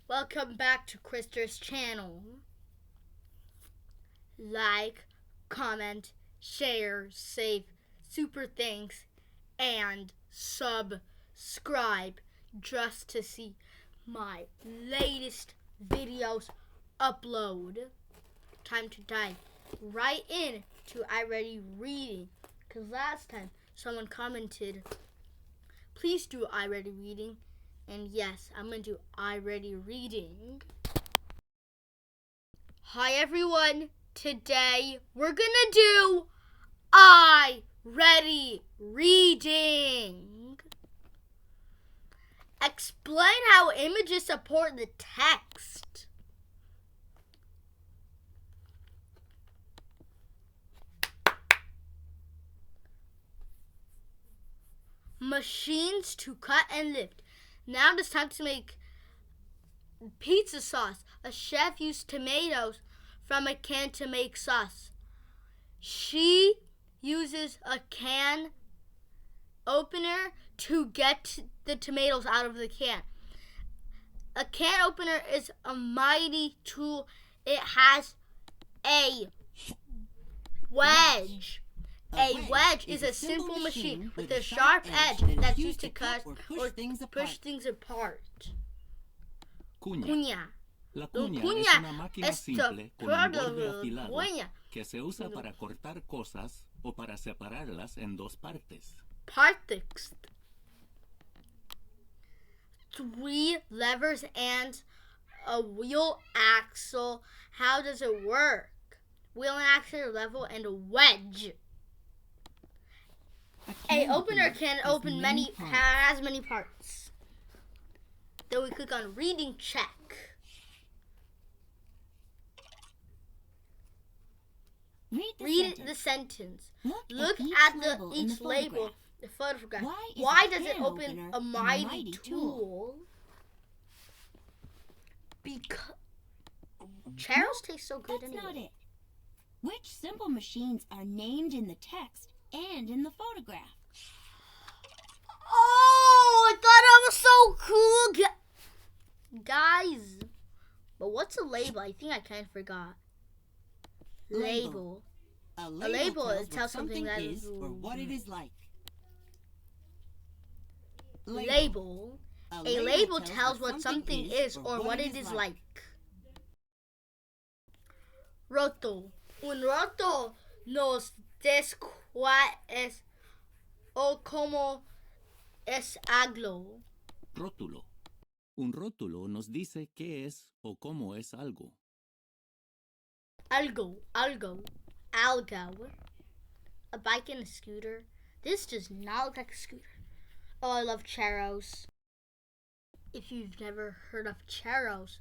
welcome back to Krister's channel. Like, comment, share, save, super thanks, and subscribe just to see my latest videos upload. Time to dive right in to iReady reading, because last time someone commented, please do iReady reading, and yes, I'm going to do iReady reading. Hi everyone, today we're going to do iReady reading. Explain how images support the text. Machines to cut and lift. Now it's time to make pizza sauce. A chef used tomatoes from a can to make sauce. She uses a can opener to get the tomatoes out of the can. A can opener is a mighty tool. It has a wedge. A wedge is a simple machine with a sharp edge that's used to cut or push things apart. Cuña. La cuña es una máquina simple con un borde afilado que se usa para cortar cosas o para separarlas en dos partes. Prefixes. 3 levers and a wheel axle. How does it work? Wheel and axle, level, and a wedge. A opener can open has many parts. Then we click on reading check. Read the sentence. Look at each label, the photograph. Why does it open a mighty tool? Because Cheros taste so good anyway. That's not it. Which simple machines are named in the text and in the photograph? Oh, I thought that was so cool, guys. But what's a label? I think I kind of forgot. Label. A label tells something that is or what it is like. Label. A label tells what something is or what it is like. Roto. Un roto nos dice cuál es o cómo es algo. Rótulo. Un rótulo nos dice qué es o cómo es algo. Algo. A bike and a scooter. This does not look like a scooter. Oh, I love Cheros. If you've never heard of Cheros,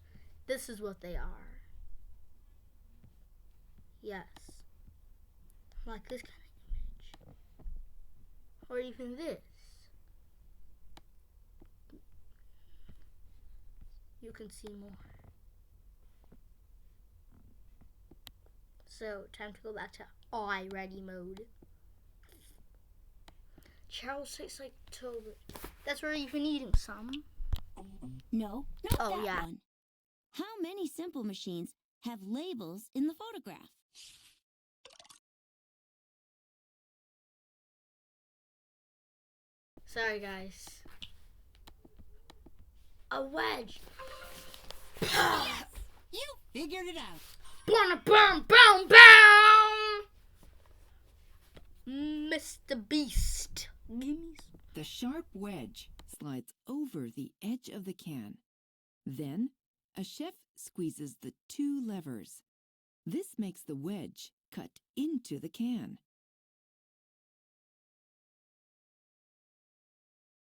this is what they are. Yes. Like this kind of image. Or even this. You can see more. So, time to go back to iReady mode. Charles tastes like toad. That's where you've been eating some. No, not that yeah. one. How many simple machines have labels in the photograph? Sorry, guys. A wedge. You figured it out. Bam! Mr. Beast. The sharp wedge slides over the edge of the can. Then, a chef squeezes the 2 levers. This makes the wedge cut into the can.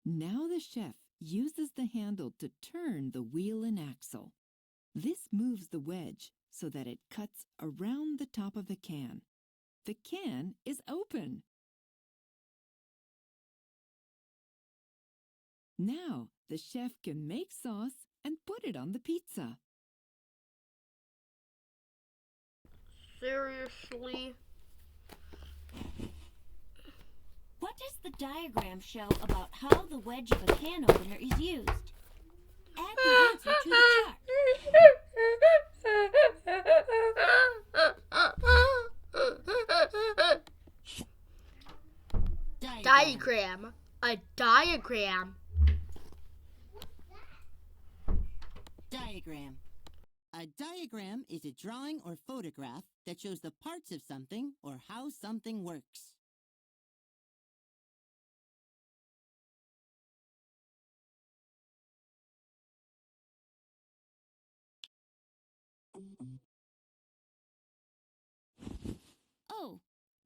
Now the chef uses the handle to turn the wheel and axle. This moves the wedge so that it cuts around the top of the can. The can is open. Now the chef can make sauce and put it on the pizza. Seriously? What does the diagram show about how the wedge of a can opener is used? diagram. A diagram. Diagram. A diagram is a drawing or photograph that shows the parts of something or how something works. Oh,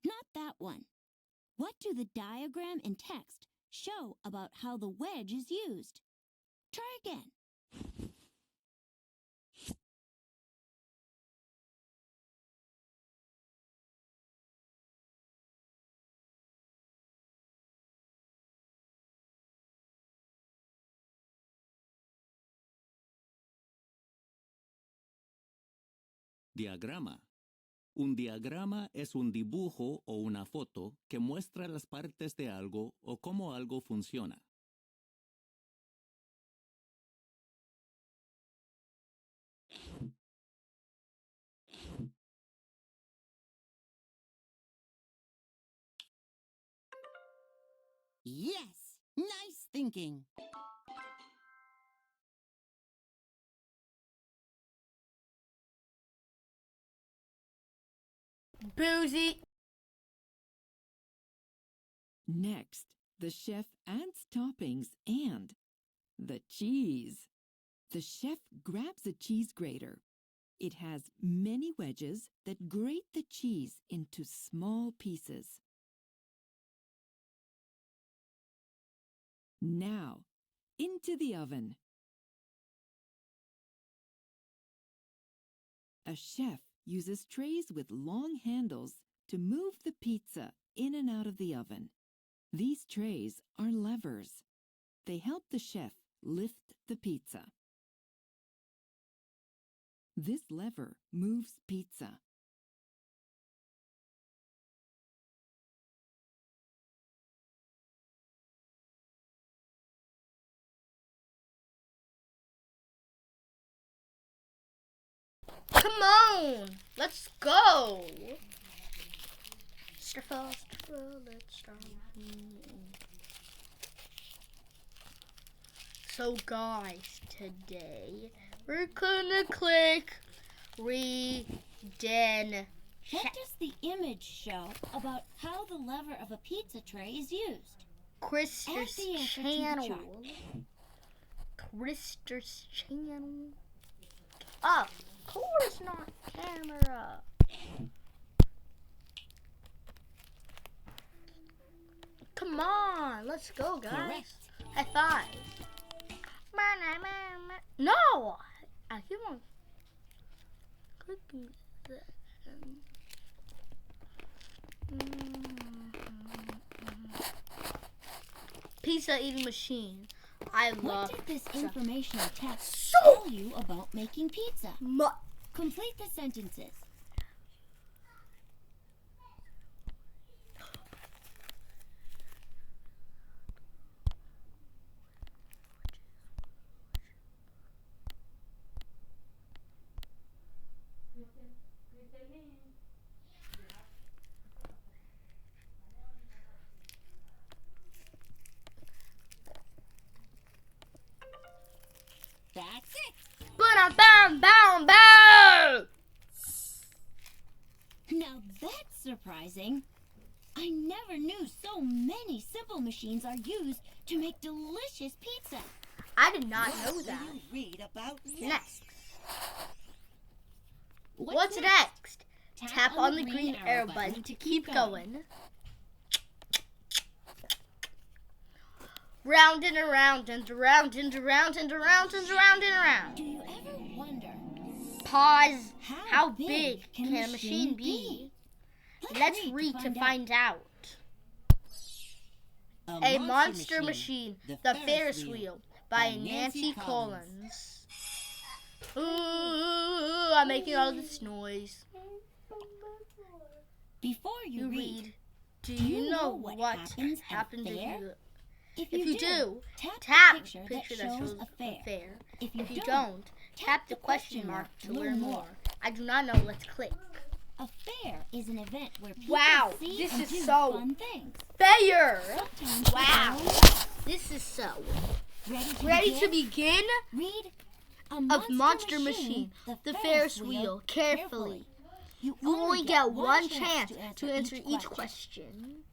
not that one. What do the diagram and text show about how the wedge is used? Try again. Diagrama. Un diagrama es un dibujo o una foto que muestra las partes de algo o cómo algo funciona. Yes! Nice thinking! Boozy. Next, the chef adds toppings and the cheese. The chef grabs a cheese grater. It has many wedges that grate the cheese into small pieces. Now, into the oven. A chef uses trays with long handles to move the pizza in and out of the oven. These trays are levers. They help the chef lift the pizza. This lever moves pizza. Come on, let's go. Stir-fry, let's start. So guys, today we're gonna click read then. What does the image show about how the lever of a pizza tray is used? Krister's Add the answer to the channel. chart. Krister's channel. Oh, of course not camera. Come on, let's go, guys. Correct. High five. No, I keep on clicking that. Pizza eating machine. I love. What did this informational text So- tell you about making pizza? Complete the sentences. That's it! Bam, bam, bam! Now that's surprising. I never knew so many simple machines are used to make delicious pizza. I did not What know will that. you read about Next. What's next? Tap on the green arrow button to keep going. Round and around and around and around and around and around and around. Do you ever wonder Pause. how, How big can a machine be? Let's read to find out. A Monster Machine, The Ferris Wheel, by Nancy Collins. Ooh, I'm making all this noise. Before you You read, read. Do you know what happens at a if fair? you... If If you do, tap tap the the picture that shows a fair. If If you don't, don't, tap the question mark to learn more. I do not know. Let's click. A fair is an event where people Wow, see this and is do so fun things. Fair. Sometimes Wow. people- This is so. Ready to begin? Read A Of Monster Machine, the Ferris wheel, carefully. You You only get one chance to answer each question.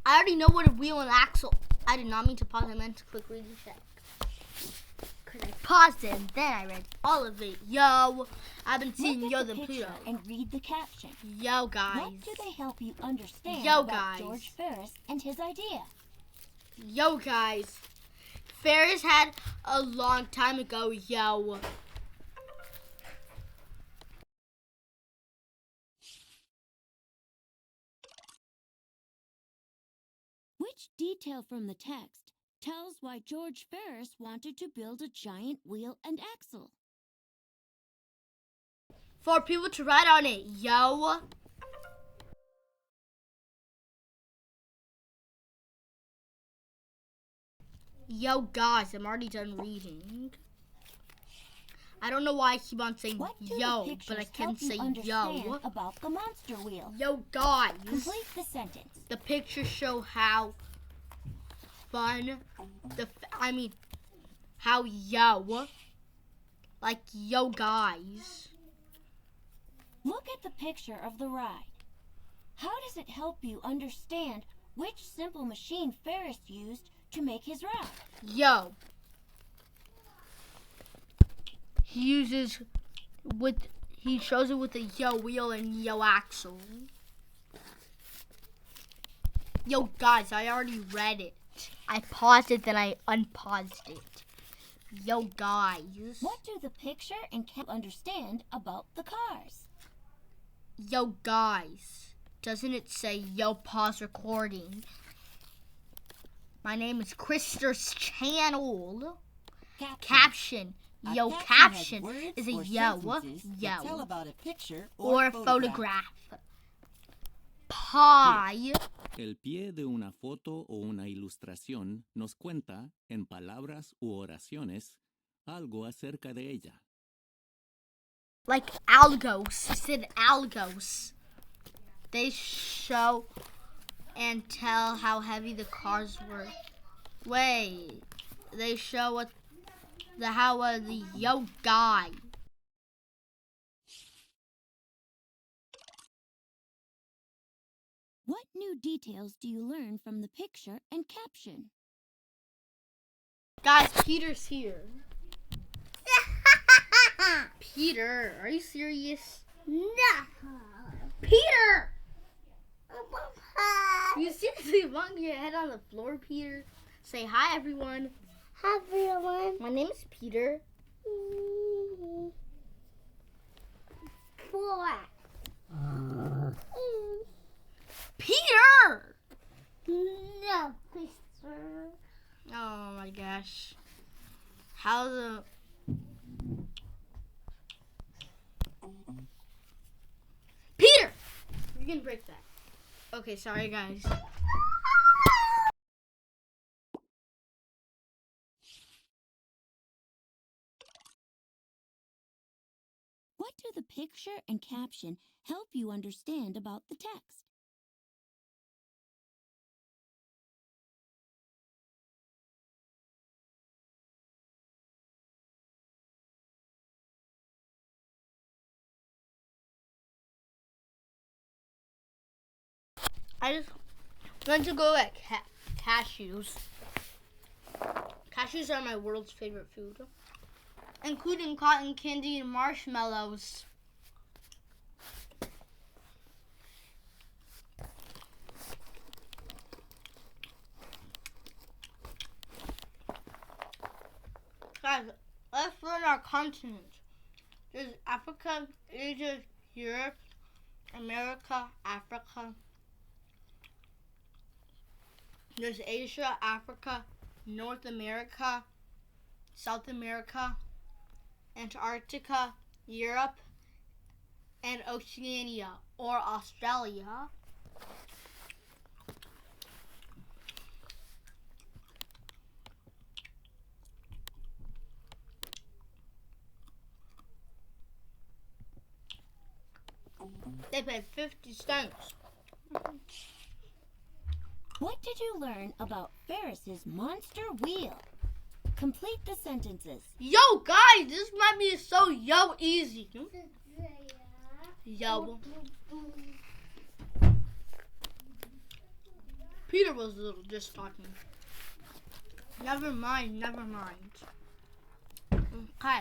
I already know what a wheel and axle. I did not mean to pause. I meant to click read and check. Cause I paused it and then I read all of it. Yo, I've been seeing Look Yo at the the picture Pluto. and read the caption. Yo guys. What do they help you understand Yo, about guys. George Ferris and his idea? Yo guys. Ferris had a long time ago. Yo. Which detail from the text tells why George Ferris wanted to build a giant wheel and axle? For people to ride on it. Yo. Yo guys, I'm already done reading. I don't know why I keep on saying What do yo, the but I pictures can help you say understand yo. about the monster wheel? Yo guys. Complete the sentence. The pictures show how fun how yo, like yo guys. Look at the picture of the ride. How does it help you understand which simple machine Ferris used to make his ride? Yo. He shows it with a yo wheel and yo axle. Yo guys, I already read it. I paused it, then I unpaused it. Yo guys. What do the picture and cap understand about the cars? Yo guys. Doesn't it say yo pause recording? My name is Krister's channel. Caption. Yo caption is a yo Tell about a picture or a photograph. Pie. El pie de una foto o una ilustración nos cuenta, en palabras u oraciones, algo acerca de ella. Like algos. It said algos. They show and tell how heavy the cars were. Wait. They show the yo guy. What new details do you learn from the picture and caption? Guys, Peter's here. Peter, are you serious? No. Peter! You seriously banged your head on the floor, Peter? Say hi, everyone. Hi, everyone. My name is Peter. Four. Peter! No, Christopher. Oh my gosh. How's the... Peter! You can break that. Okay, sorry guys. What do the picture and caption help you understand about the text? I just went to go get cashews. Cashews are my world's favorite food, including cotton candy and marshmallows. Guys, let's learn our continents. There's Africa, Asia, Europe, America, Africa. There's Asia, Africa, North America, South America, Antarctica, Europe, and Oceania or Australia. They paid 50 cents. What did you learn about Ferris's monster wheel? Complete the sentences. Yo, guys, this might be so easy. Yo. Peter was just talking. Never mind. Okay.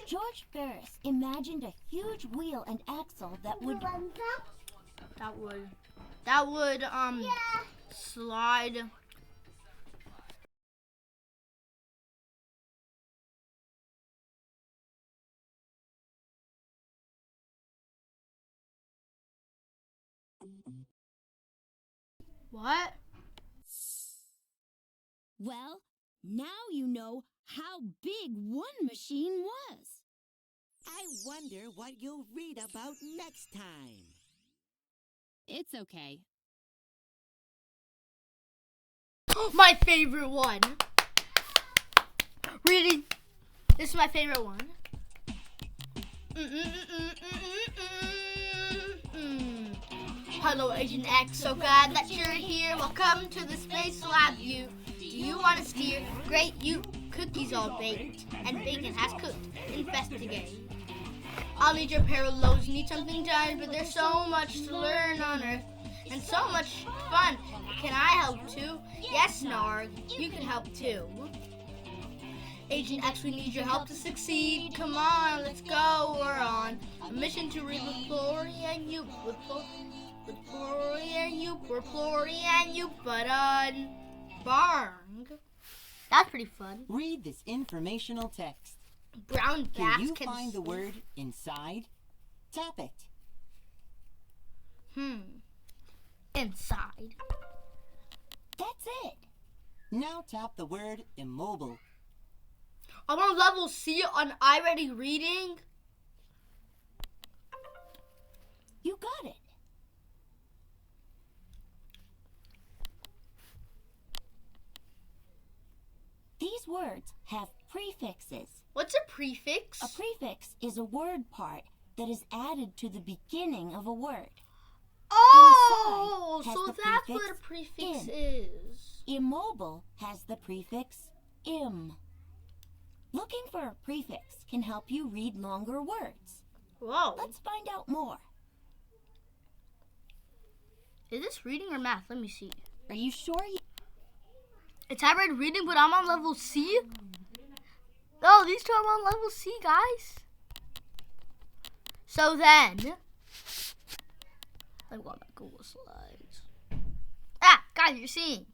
George Ferris imagined a huge wheel and axle that would slide. What? Well, now you know how big one machine was. I wonder what you'll read about next time. It's okay. My favorite one. Reading. This is my favorite one. Hello, Agent X. So glad that you're here. Welcome to the Space Lab. Do you want to steer? Great, you. Cookies all baked and bacon has cooked. Investigate. I'll need your parallels. Need something done, but there's so much to learn on Earth and so much fun. Can I help too? Yes, Narg. You can help too. Agent X, we need your help to succeed. Come on, let's go. We're on a mission to read with Flory and you. With Flory and you. We're Flory and you. But Barng. That's pretty fun. Read this informational text. Brown bats Can you find the word inside? Tap it. Inside. That's it. Now tap the word immobile. I'm on level C on iReady reading. You got it. These words have prefixes. What's a prefix? A prefix is a word part that is added to the beginning of a word. Oh, Inside has so the that's prefix what a prefix in. is. Immobile has the prefix im. Looking for a prefix can help you read longer words. Whoa. Let's find out more. Is this reading or math? Let me see. Are you sure It's iReady reading, but I'm on level C? Oh, these two are on level C, guys. So then, I've got my Google Slides. Guys, you're seeing.